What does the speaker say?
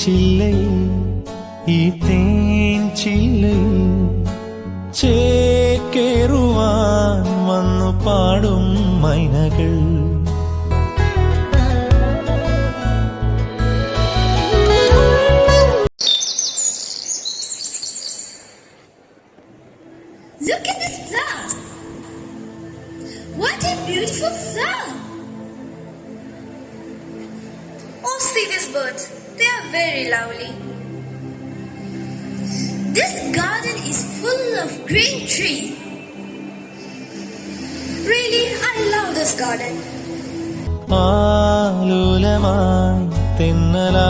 ചില്ലയിൽ ഈ തേൻ ചില്ലയിൽ ചേക്കേറുവാൻ വന്നു പാടും മൈനകൾ. Look at this flowers! What a beautiful flower! Oh, see these birds. They are very lovely. This garden is full of green trees. Really, I love this garden. ആലോലമായി തെന്നലാ